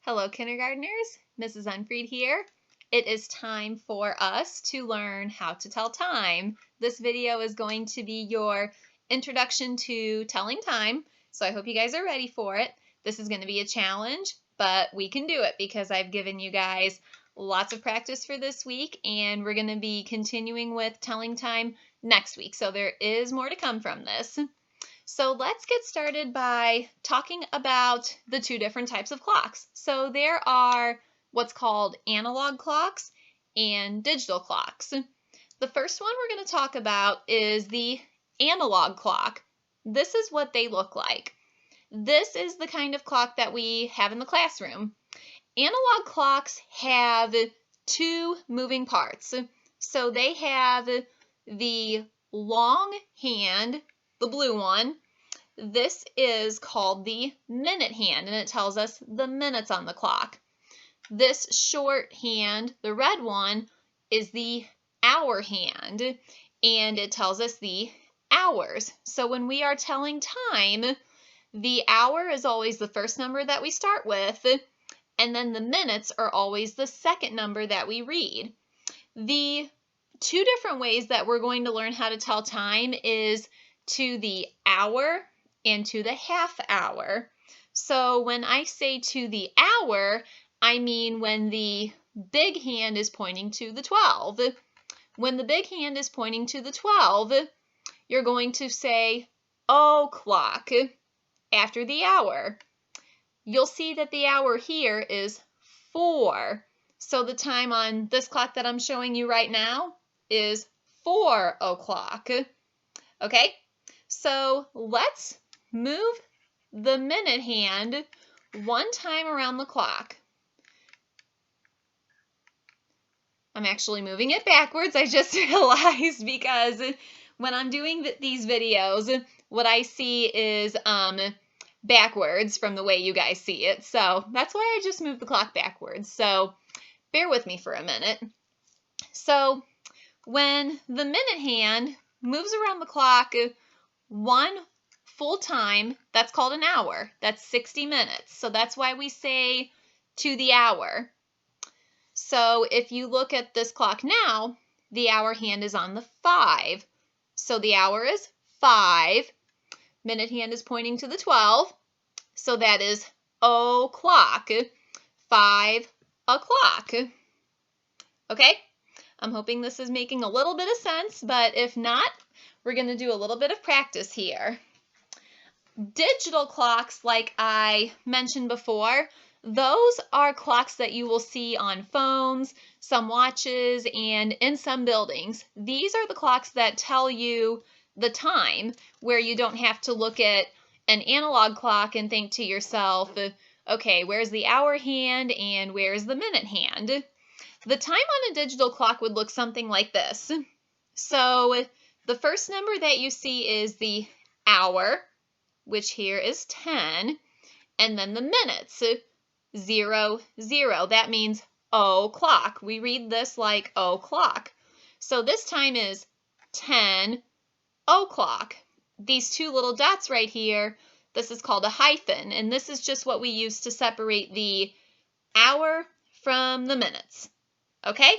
Hello, kindergartners. Mrs. Unfried here. It is time for us to learn how to tell time. This video is going to be your introduction to telling time, so I hope you guys are ready for it. This is going to be a challenge, but we can do it because I've given you guys lots of practice for this week, and we're going to be continuing with telling time next week, so there is more to come from this. So let's get started by talking about the two different types of clocks. So there are what's called analog clocks and digital clocks. The first one we're going to talk about is the analog clock. This is what they look like. This is the kind of clock that we have in the classroom. Analog clocks have two moving parts. So they have the long hand, the blue one. This is called the minute hand, and it tells us the minutes on the clock. This short hand, the red one, is the hour hand, and it tells us the hours. So when we are telling time, the hour is always the first number that we start with, and then the minutes are always the second number that we read. The two different ways that we're going to learn how to tell time is to the hour and to the half hour. So when I say to the hour, I mean when the big hand is pointing to the 12. When the big hand is pointing to the 12, you're going to say o'clock after the hour. You'll see that the hour here is 4. So the time on this clock that I'm showing you right now is 4 o'clock. Okay, so let's move the minute hand one time around the clock. I'm actually moving it backwards, I just realized, because when I'm doing these videos, what I see is backwards from the way you guys see it. So that's why I just moved the clock backwards. So bear with me for a minute. So when the minute hand moves around the clock one full time, that's called an hour. That's 60 minutes. So that's why we say to the hour. So if you look at this clock now, the hour hand is on the 5. So the hour is 5. Minute hand is pointing to the 12. So that is o'clock. 5 o'clock. Okay? I'm hoping this is making a little bit of sense, but if not, we're going to do a little bit of practice here. Digital clocks, like I mentioned before, those are clocks that you will see on phones, some watches, and in some buildings. These are the clocks that tell you the time, where you don't have to look at an analog clock and think to yourself, okay, where's the hour hand and where's the minute hand? The time on a digital clock would look something like this. So the first number that you see is the hour, which here is 10, and then the minutes, 0, 0. That means o'clock. We read this like o'clock. So this time is 10 o'clock. These two little dots right here, this is called a hyphen, and this is just what we use to separate the hour from the minutes. Okay?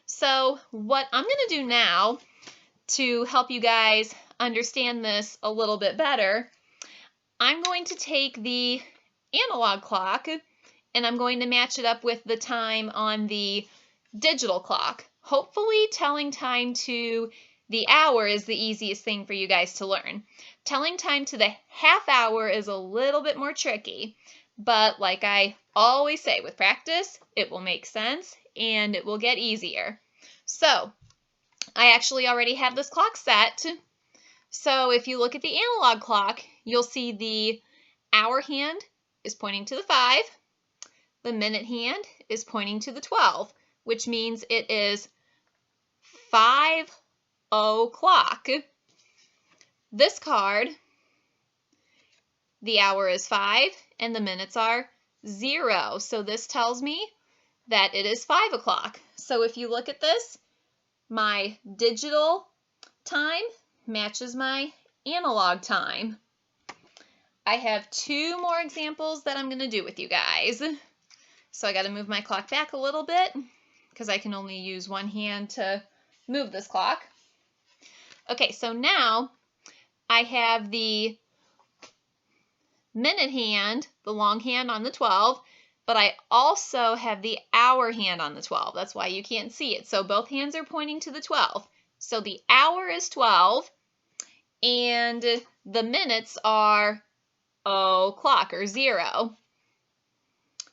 So what I'm going to do now to help you guys understand this a little bit better, I'm going to take the analog clock and I'm going to match it up with the time on the digital clock. Hopefully telling time to the hour is the easiest thing for you guys to learn. Telling time to the half hour is a little bit more tricky, but like I always say, with practice, it will make sense and it will get easier. So I actually already have this clock set. So if you look at the analog clock, you'll see the hour hand is pointing to the 5. The minute hand is pointing to the 12, which means it is 5 o'clock. This card, the hour is 5 and the minutes are 0. So this tells me that it is 5 o'clock. So if you look at this, my digital time matches my analog time. I have two more examples that I'm going to do with you guys. So I got to move my clock back a little bit because I can only use one hand to move this clock. Okay, so now I have the minute hand, the long hand on the 12, but I also have the hour hand on the 12. That's why you can't see it. So both hands are pointing to the 12. So the hour is 12, and the minutes are o'clock or 0.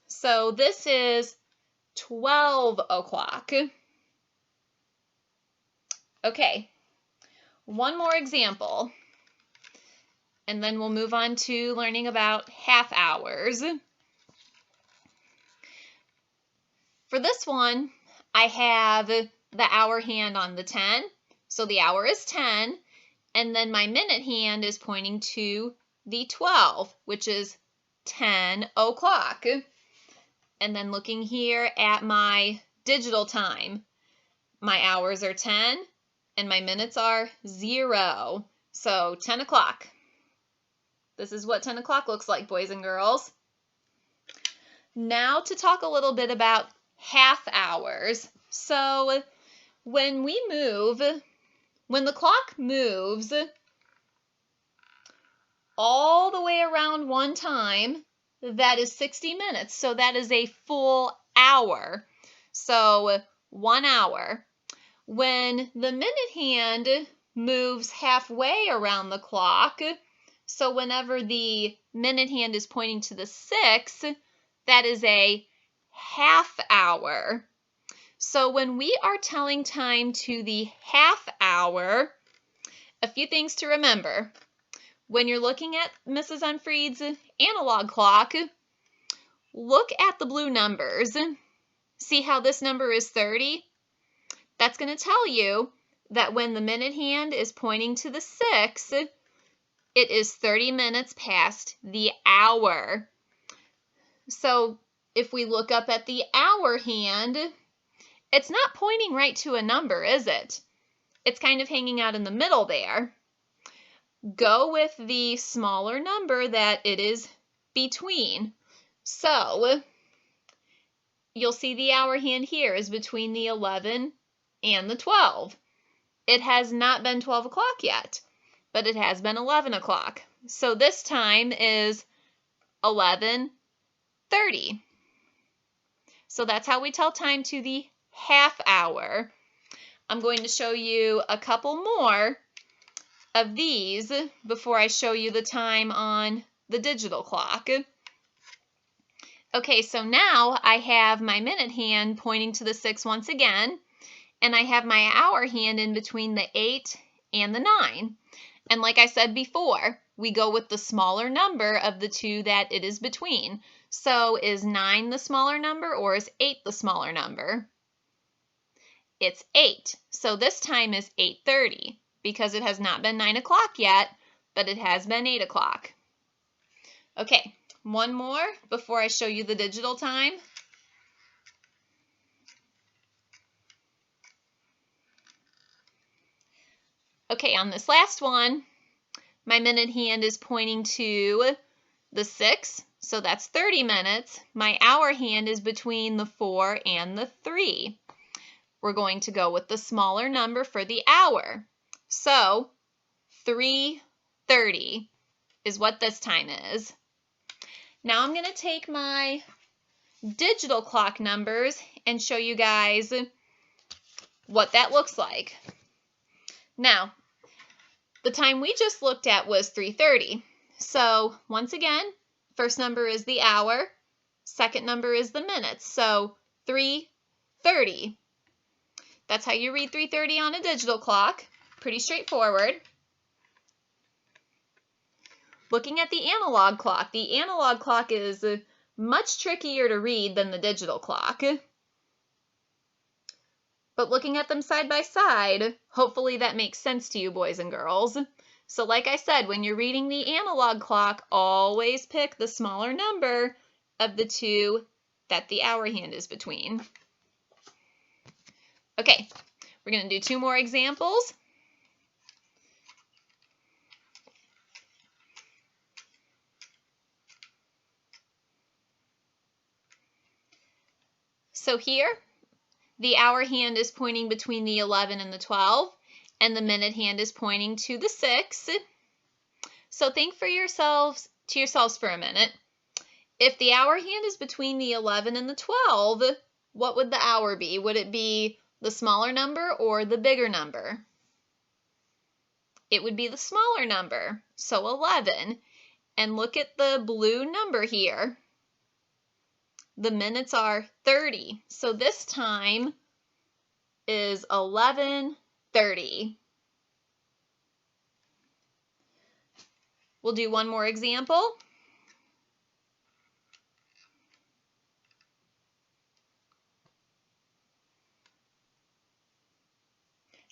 So this is 12 o'clock. Okay, one more example, and then we'll move on to learning about half hours. For this one, I have the hour hand on the 10, so the hour is 10, and then my minute hand is pointing to the 12, which is 10 o'clock. And then looking here at my digital time, my hours are 10 and my minutes are 0. So 10 o'clock. This is what 10 o'clock looks like, boys and girls. Now to talk a little bit about half hours. So when the clock moves all the way around one time, that is 60 minutes. So that is a full hour. So 1 hour. When the minute hand moves halfway around the clock, so whenever the minute hand is pointing to the 6, that is a half hour. So when we are telling time to the half hour, a few things to remember. When you're looking at Mrs. Unfried's analog clock, look at the blue numbers. See how this number is 30? That's going to tell you that when the minute hand is pointing to the 6, it is 30 minutes past the hour. So if we look up at the hour hand, it's not pointing right to a number, is it? It's kind of hanging out in the middle there. Go with the smaller number that it is between. So you'll see the hour hand here is between the 11 and the 12. It has not been 12 o'clock yet, but it has been 11 o'clock. So this time is 11:30. So that's how we tell time to the half hour. I'm going to show you a couple more of these before I show you the time on the digital clock. Okay, so now I have my minute hand pointing to the 6 once again, and I have my hour hand in between the 8 and the 9. And like I said before, we go with the smaller number of the two that it is between. So is 9 the smaller number or is 8 the smaller number? It's 8. So this time is 8:30 because it has not been 9 o'clock yet, but it has been 8 o'clock. Okay, one more before I show you the digital time. Okay, on this last one, my minute hand is pointing to the 6, so that's 30 minutes. My hour hand is between the 4 and the 3. We're going to go with the smaller number for the hour. So 3:30 is what this time is. Now I'm going to take my digital clock numbers and show you guys what that looks like. Now, the time we just looked at was 3:30. So once again, first number is the hour, second number is the minutes. So 3:30. That's how you read 3:30 on a digital clock. Pretty straightforward. Looking at the analog clock is much trickier to read than the digital clock. But looking at them side by side, hopefully that makes sense to you, boys and girls. So like I said, when you're reading the analog clock, always pick the smaller number of the two that the hour hand is between. Okay, we're going to do 2 more examples. So here, the hour hand is pointing between the 11 and the 12, and the minute hand is pointing to the 6. So think to yourselves for a minute. If the hour hand is between the 11 and the 12, what would the hour be? Would it be the smaller number or the bigger number? It would be the smaller number, so 11. And look at the blue number here. The minutes are 30, so this time is 11:30. We'll do one more example.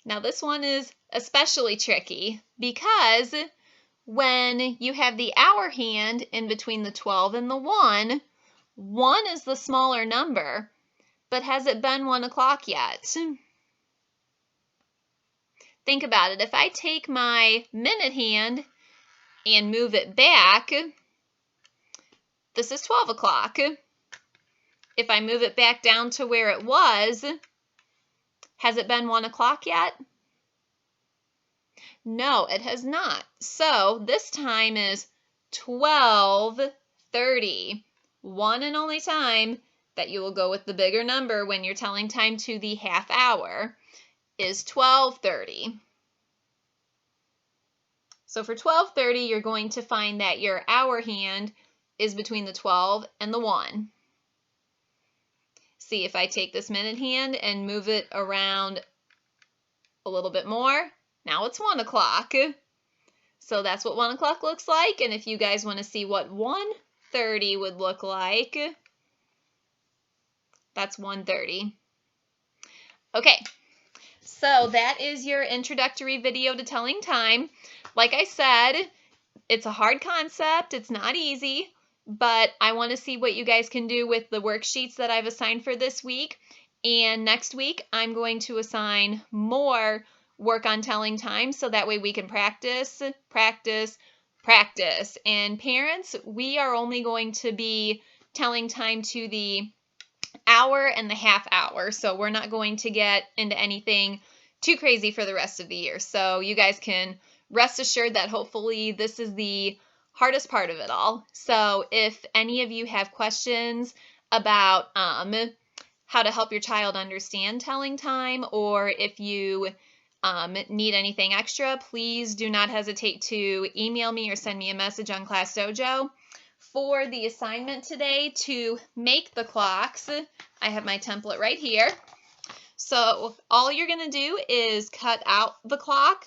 Now this one is especially tricky because when you have the hour hand in between the 12 and the 1, 1 is the smaller number, but has it been 1 o'clock yet? Think about it. If I take my minute hand and move it back, this is 12 o'clock. If I move it back down to where it was, has it been 1 o'clock yet? No, it has not. So this time is 12:30. One and only time that you will go with the bigger number when you're telling time to the half hour is 12:30. So for 12:30, you're going to find that your hour hand is between the 12 and the 1. See, if I take this minute hand and move it around a little bit more, now it's 1 o'clock. So that's what 1 o'clock looks like. And if you guys want to see what 1:30 would look like, that's 1:30. Okay, so that is your introductory video to telling time. Like I said, it's a hard concept. It's not easy, but I want to see what you guys can do with the worksheets that I've assigned for this week. And next week, I'm going to assign more work on telling time so that way we can practice, practice, practice. And parents, we are only going to be telling time to the hour and the half hour. So we're not going to get into anything too crazy for the rest of the year. So you guys can rest assured that hopefully this is the hardest part of it all. So if any of you have questions about how to help your child understand telling time, or if you need anything extra, please do not hesitate to email me or send me a message on Class Dojo. For the assignment today to make the clocks, I have my template right here. So all you're going to do is cut out the clock.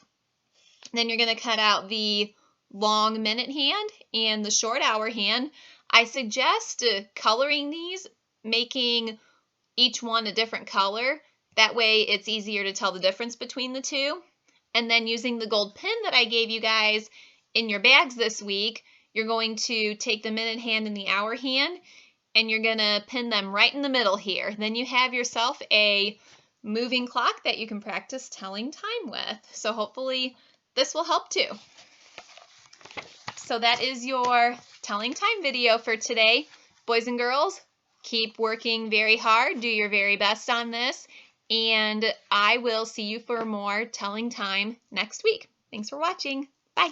Then you're going to cut out the long minute hand and the short hour hand. I suggest coloring these, making each one a different color. That way it's easier to tell the difference between the two. And then using the gold pin that I gave you guys in your bags this week, you're going to take the minute hand and the hour hand, and you're going to pin them right in the middle here. Then you have yourself a moving clock that you can practice telling time with. So hopefully this will help too. So that is your telling time video for today. Boys and girls, keep working very hard. Do your very best on this. And I will see you for more telling time next week. Thanks for watching. Bye.